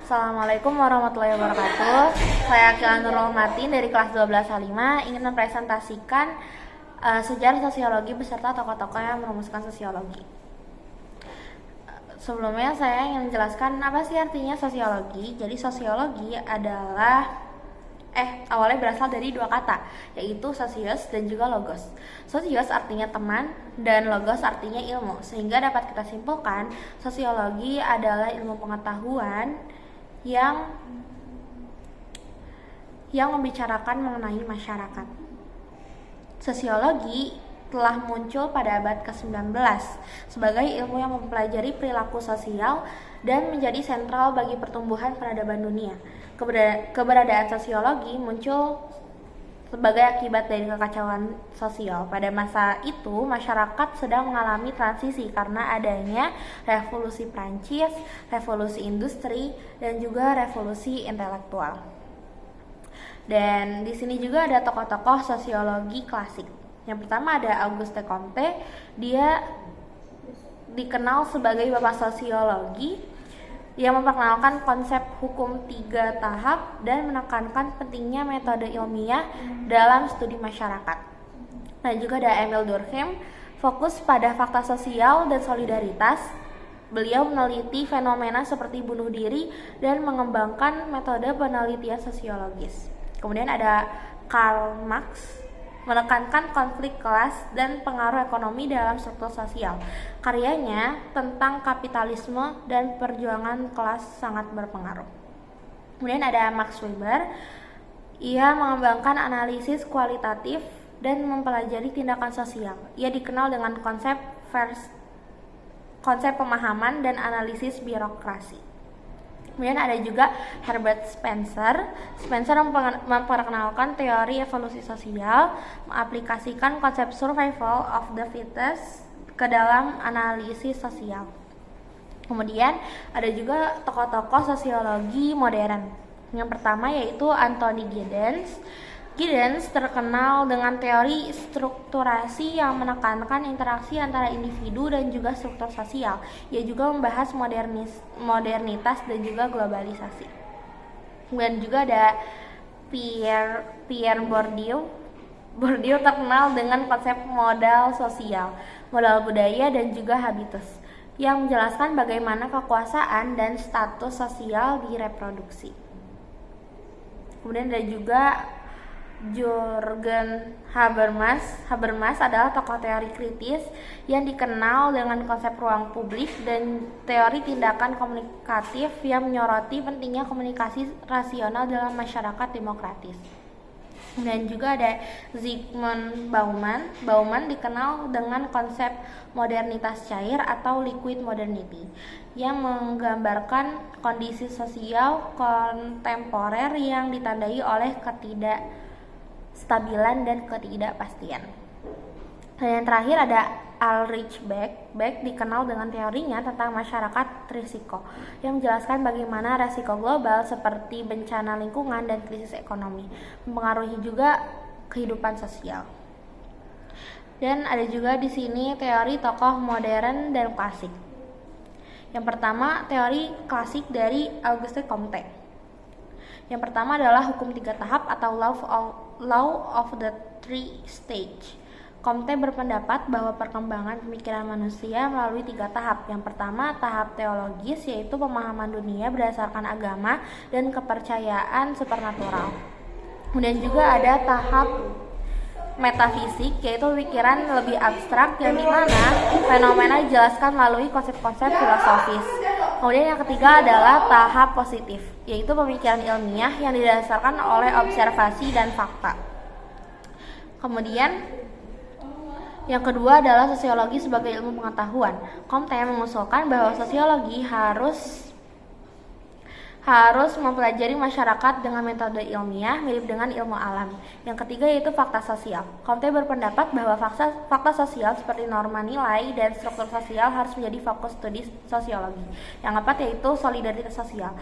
Assalamualaikum warahmatullahi wabarakatuh. Saya Akila Nurul Martin dari kelas 12 A5 ingin mempresentasikan sejarah sosiologi beserta tokoh-tokoh yang merumuskan sosiologi. Sebelumnya saya ingin menjelaskan apa sih artinya sosiologi. Jadi sosiologi adalah awalnya berasal dari dua kata, yaitu sosios dan juga logos. Sosios artinya teman dan logos artinya ilmu, sehingga dapat kita simpulkan sosiologi adalah ilmu pengetahuan yang membicarakan mengenai masyarakat. Sosiologi telah muncul pada abad ke-19 sebagai ilmu yang mempelajari perilaku sosial dan menjadi sentral bagi pertumbuhan peradaban dunia. Keberadaan sosiologi muncul sebagai akibat dari kekacauan sosial. Pada masa itu, masyarakat sedang mengalami transisi karena adanya revolusi Prancis, revolusi industri, dan juga revolusi intelektual. Dan di sini juga ada tokoh-tokoh sosiologi klasik. Yang pertama ada Auguste Comte. Dia dikenal sebagai bapak sosiologi yang memperkenalkan konsep hukum 3 tahap dan menekankan pentingnya metode ilmiah dalam studi masyarakat. Nah, juga ada Emile Durkheim, fokus pada fakta sosial dan solidaritas. Beliau meneliti fenomena seperti bunuh diri dan mengembangkan metode penelitian sosiologis. Kemudian ada Karl Marx, menekankan konflik kelas dan pengaruh ekonomi dalam struktur sosial. Karyanya tentang kapitalisme dan perjuangan kelas sangat berpengaruh. Kemudian ada Max Weber. Ia mengembangkan analisis kualitatif dan mempelajari tindakan sosial. Ia dikenal dengan konsep pemahaman dan analisis birokrasi. Kemudian ada juga Herbert Spencer. Spencer memperkenalkan teori evolusi sosial, mengaplikasikan konsep survival of the fittest ke dalam analisis sosial. Kemudian ada juga tokoh-tokoh sosiologi modern. Yang pertama yaitu Anthony Giddens. Giddens terkenal dengan teori strukturasi yang menekankan interaksi antara individu dan juga struktur sosial. Ia juga membahas modernitas dan juga globalisasi. Dan juga ada Pierre Bourdieu. Bourdieu terkenal dengan konsep modal sosial, modal budaya dan juga habitus, yang menjelaskan bagaimana kekuasaan dan status sosial direproduksi. Kemudian ada juga Jürgen Habermas. Habermas adalah tokoh teori kritis yang dikenal dengan konsep ruang publik dan teori tindakan komunikatif yang menyoroti pentingnya komunikasi rasional dalam masyarakat demokratis. Dan juga ada Zygmunt Bauman. Bauman dikenal dengan konsep modernitas cair atau liquid modernity yang menggambarkan kondisi sosial kontemporer yang ditandai oleh ketidakstabilan dan ketidakpastian. Dan yang terakhir ada Ulrich Beck. Beck dikenal dengan teorinya tentang masyarakat risiko yang menjelaskan bagaimana risiko global seperti bencana lingkungan dan krisis ekonomi mempengaruhi juga kehidupan sosial. Dan ada juga di sini teori tokoh modern dan klasik. Yang pertama, teori klasik dari Auguste Comte. Yang pertama adalah hukum 3 tahap atau law of the 3 stage. Comte berpendapat bahwa perkembangan pemikiran manusia melalui 3 tahap. Yang pertama, tahap teologis, yaitu pemahaman dunia berdasarkan agama dan kepercayaan supernatural. Kemudian juga ada tahap metafisik, yaitu pikiran lebih abstrak yang dimana fenomena dijelaskan melalui konsep-konsep filosofis. Kemudian yang ketiga adalah tahap positif, yaitu pemikiran ilmiah yang didasarkan oleh observasi dan fakta. Kemudian yang kedua adalah sosiologi sebagai ilmu pengetahuan. Comte mengusulkan bahwa sosiologi harus mempelajari masyarakat dengan metode ilmiah mirip dengan ilmu alam. Yang ketiga yaitu fakta sosial. Comte berpendapat bahwa fakta sosial seperti norma nilai dan struktur sosial harus menjadi fokus studi sosiologi. Yang keempat yaitu solidaritas sosial.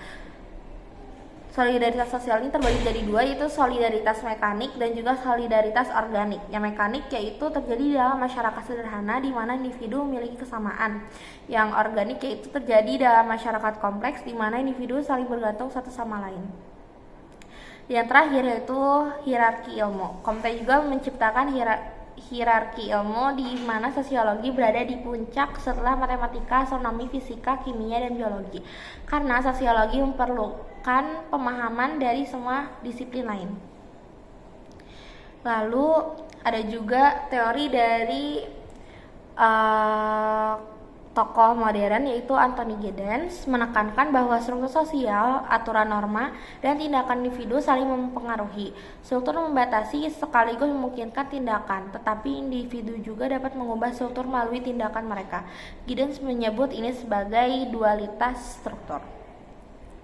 Solidaritas sosial ini terbagi jadi dua, yaitu solidaritas mekanik dan juga solidaritas organik. Yang mekanik yaitu terjadi dalam masyarakat sederhana di mana individu memiliki kesamaan. Yang organik yaitu terjadi dalam masyarakat kompleks di mana individu saling bergantung satu sama lain. Yang terakhir yaitu hierarki ilmu. Comte juga menciptakan hierarki ilmu di mana sosiologi berada di puncak setelah matematika, astronomi, fisika, kimia, dan biologi. Karena sosiologi memerlukan pemahaman dari semua disiplin lain. Lalu ada juga teori dari tokoh modern yaitu Anthony Giddens menekankan bahwa struktur sosial, aturan norma, dan tindakan individu saling mempengaruhi. Struktur membatasi sekaligus memungkinkan tindakan, tetapi individu juga dapat mengubah struktur melalui tindakan mereka. Giddens menyebut ini sebagai dualitas struktur.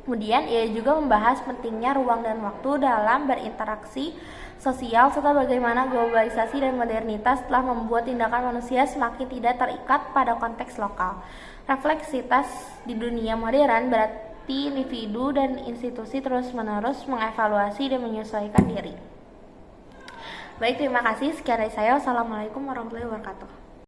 Kemudian ia juga membahas pentingnya ruang dan waktu dalam berinteraksi sosial serta bagaimana globalisasi dan modernitas telah membuat tindakan manusia semakin tidak terikat pada konteks lokal. Refleksitas di dunia modern berarti individu dan institusi terus-menerus mengevaluasi dan menyesuaikan diri. Baik, terima kasih. Sekian dari saya. Wassalamualaikum warahmatullahi wabarakatuh.